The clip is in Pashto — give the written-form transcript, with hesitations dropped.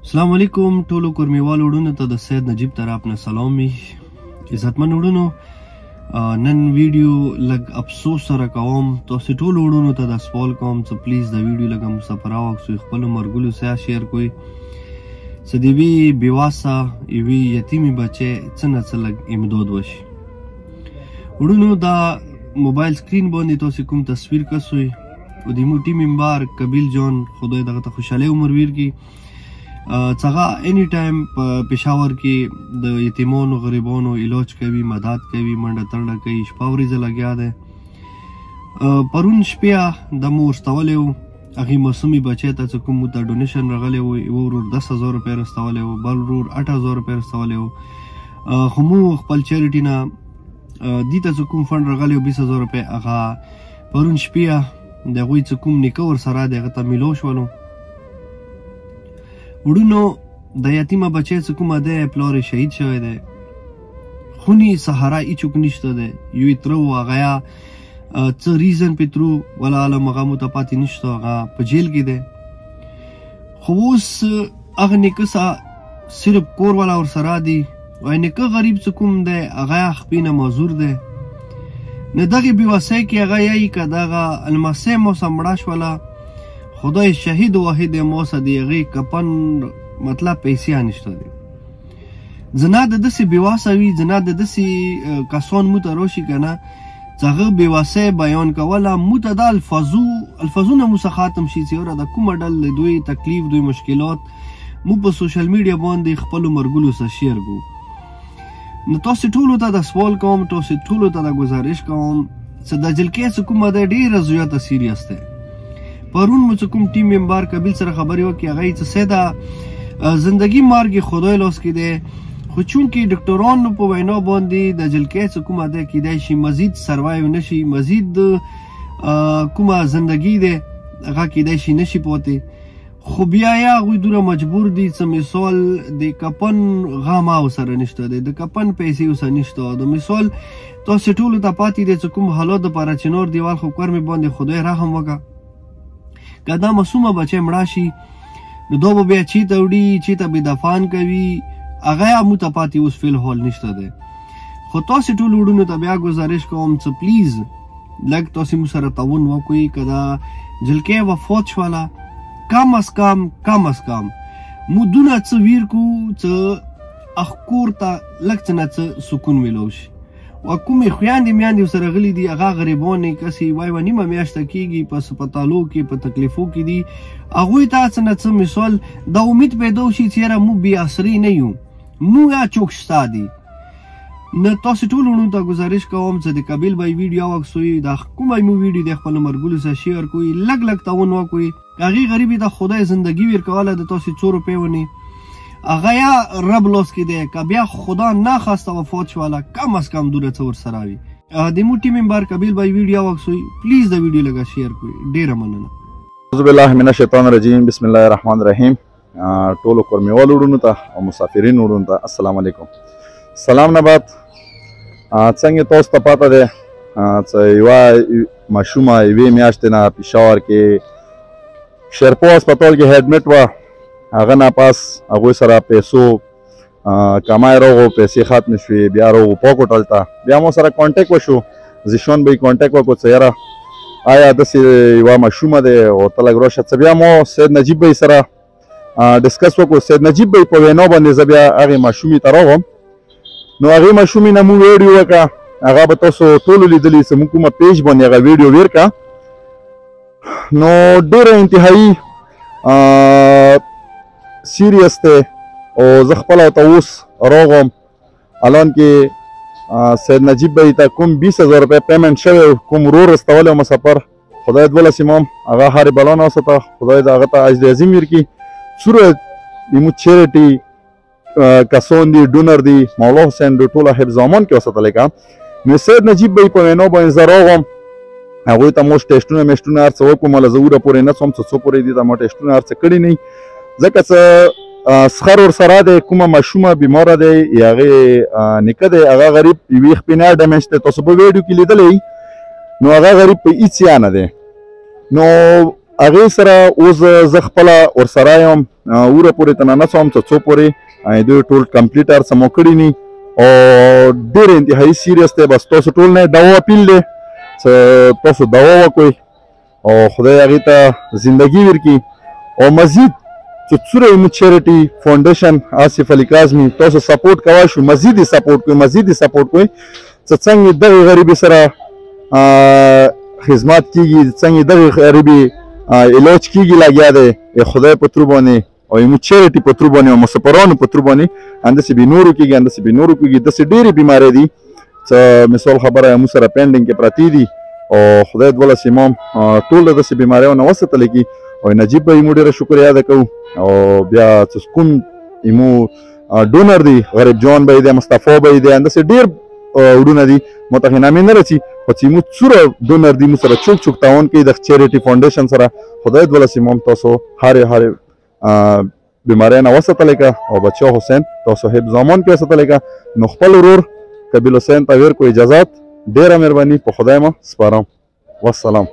السلام علیکم ټولو کورمیوال وړونو ته د سید نجیب طرف نه سلام وي. عزتمن وړونو، نن ویډیو لږ افسوس سره کوم. تاسو ټولو وړونو ته د سوال کوم چې پلیز د ویډیو لږ مسافره واکسو خپل مرګلو سره شیر کوئ. چې د وی بیواسه یوي یتیمي بچي څنګه څه لږ امداد وشي. وړونو دا موبایل سکرین باندې تاسو کوم تصویر کسوئ او د مو ټیم ممبر کبیل جان خدای دغه ته خوشاله عمر ویر کی څنګه اني ټایم په پېښور کې د یتیمانو غریبانو علاج کوي، مدد کوي، منډه تړه کوي، شپه ورځ لګیا دی. پرون شپه د مو ورستولی و هغې معصومي بچی ته چې کوم ته ډونیشن راغلی و، یوه ورور 10,000 روپۍ رستولی و، بل ورور 8,000 روپۍ رستولی و. خو مو خپل چیریټي نه دې ته چې کوم فنډ راغلی و 20,000 روپۍ هغه پرون شپه د هغوی چې کوم نیکه ورسره دی هغه ته میلاو شولو. وړونو د یتیمه بچی چې کومه دی پلار یې شهید شوی دی، خونې سهارا هیڅوک نشته دی. یو یې تره و هغه یا څه ریزن پې ترو والله اعلم هغه مو ته پاتې نشته، هغه په جیل کې دی. خو اوس هغه نیکه صرف کور والا ورسره دي، وایي نیکه غریب چې کوم دی هغه خپې نه معذور دی. نه دغې بېوسۍ کې هغه یایي که دغه لمسۍ موسه مړه شوله، خدای شهید واحد موسه دی هغې کپن مطلب پیسې نشته دی. زنا د داسې بېواسه وي، زنا د داسې کسان مو ته راشي که نه چې هغه بېواسۍ بیان کوله، مو ته دا الفاظونه مو څخه ختم شي چې یاره د کومه ډل د دوی تکلیف دوی مشکلات مو په سوشل میډیا باندې خپلو مرګلو سره شیر کړو. نو تاسو ټولو ته د سوال کوم، تاسو ټولو ته د گزارش کوم چې د جلکې چې کومه دی ډېره زیاته سیریس دی. پرون مو چې کوم ټیم ممبر کبیل سره خبرې وکړې هغه یې چې سیده زندگی مرګ خدای لاس کې دی. خو چونکې ډاکټرانو په وینا باندې د جلکې چې کومه دی کیدای شي مزید سروایو نشي، مزید کومه زندگی دی هغه کیدای شي نشي پاتې. خو بیا یې هغوی دومره مجبور دي چې مثال د کپن غم ورسره نشته دی، د کپن پیسې ورسره نشته. د مثال تاسو ټولو ته پاتې دی چې کوم حالات دپاره چې نور دیوال خو کور مې باندې خدای رحم وکړه. که دا معصومه بچی مړه شي نو دا به بیا چېرته وړي، چېرته به دفن کوي، هغه یې مو ته پاتې اوس فی الحال نشته دی. خو تاسې ټولو وړونو ته بیا گزارش کوم چې پلیز لږ تاسې مو سره تعاون وکړئ. که دا جلکۍ وفات شوله کم از کم مو دونه څه ویر کړو چې هغه کور ته لږ څه نه څه سکون میلاو شي. و کومې خویندې میندې ورسره غلي دي هغه غریبانې کسې وایي نیمه میاشته کېږي په هسپتالو کې په تکلیفو کې دي، هغوی ته څه نه څه مثال دا امید پیدا شي چې یاره موږ بې اثرې نه یو، موږ یا څوک شته دي. نو تاسو ټولو وړونو ته گزارش کوم چې د کبیل بای ویډیو واکسوئ، دا کومه مو ویډیو د خپلو مرګلو سره شیر کوئ، لږ تعاون وکړئ. هغې غریبې ته خدای زندګي ورکوله د تاسو 100 روپۍ ونی هغه یا رب لاس کې دی، که بیا خدا نخواسته وفات شوله کم از کم دوره څه ورسره وي. د مو ټیم ممبر کبیل بای ویډیو واکسوئ، پلیز د ویډیو لږه شیر کړئ، ډېره مننه. اعوذ بالله من الشیطان الرجیم، بسم الله الرحمن الرحیم. ټولو کورمیوال وړونو ته او مسافرین وړونو ته السلام علیکم. سلام نه بعد څنګه تاسو ته پاته دی چې یوه ماشومه یوې میاشتې نه پېښور کې شیرپور هسپتال کې هیډمټ وه، هغه ناپاس هغوی سره پیسو کمای راغو، پیسې ختمې شوې، بیا راغو پاک هوټل ته، بیا مو سره کانټیکټ وشو، زیشون به یې کانټیکټ وکړو چې یاره آیا داسې یوه ماشومه دی او ته لږ راشه. څه بیا مو سید نجیب بی سره ډسکس وکړو. سید نجیب بی په وینا باندې زه بیا هغې ماشومې ته راغلم. نو هغې ماشومې نه مو ویډیو وکړه، هغه به تاسو ټولو لیدلي چې موږ کومه پیج باندې هغه ویډیو ویر کړه. نو ډېره انتهایي سیریس دی او زه خپله ورته اوس راغلم. الان کې سید نجیب بی ته کوم 20,000 روپۍ پیمنټ شوی، کوم ورور رستولی و مسافر، خدای دولس امام هغه هر بلا نه وساته، خدای د هغه ته اجر عظیم ورکړي. څومره زموږ چیریټي کسان دي، ډونر دي، مولا حسین د ټوله حفظ امان کې وساتلی که. نو سید نجیب بی په وینا باندې زه راغلم، هغوی ته موږ ټیسټونه میسټونه هر څه وکړو. مله زه وره پورې نه څوم چې څو پورې دي ته ما ټیسټونه هر څه کړي نه، ځکه چې سخر ورسره دی، کومه ماشومه بیماره دی، هغې نیکه دی، هغه غریب یوې خپې نه ډمیج دی، تاسو په ویډیو کې لیدلی. نو هغه غریب په هېڅ یا نه دی. نو هغې سره اوس زه خپله ورسره یم وره پورې تننه شوم څه څو پورې دوی ټول کمپلیټ هر څه مو کړي ني او ډېر انتهایي سیریس دی بس تاسو ټول نه دوا اپیل دی چې تاسو دوا وکړئ او خدای هغې ته زندگی ورکړي او مزید چې څومره زموږ چیریټي فاونډیشن آصف علي کاظمي تاسو سپورټ کوای شو مزید یې سپورټ کوئ مزید یې سپورټ کوئ چې څنګه دغې غریبۍ سره خدمات کیږي څنګه دغه غریبي علاج کیږي لګیا دی خدای په تر باندې او یمو چیریټي په تر باندې او مسافرانو په تر باندې انداسې به نورو کیږي انداسې به نورو کیږي داسې ډېرې بیمارۍ دي چې مثال خبره یمو سره پینډینګ کې پرتې دي او خدای دولس امام ټول د داسې بیماریو نه وساتلی کي او نجیب به یمو ډېره شکریه ادا کوو او بیا چې کوم یمو ډونر دی غریب جان به دی مصطفی به دی انداسې ډېر وډونه دي مته نامې نه رسي خو چې موږ څومره ډونر دي موږ سره چوک چوک تعاون کوي د چیریټي فاونډیشن سره خدای دولس امام تاسو هرې بیمارۍ نه وساتلی که او بچه حسین تاسو حفظ امان کې وساتلی که نو خپل ورور کبیل حسین ته ورکو اجازات ډېره مهرباني په خدای ما سپارم والسلام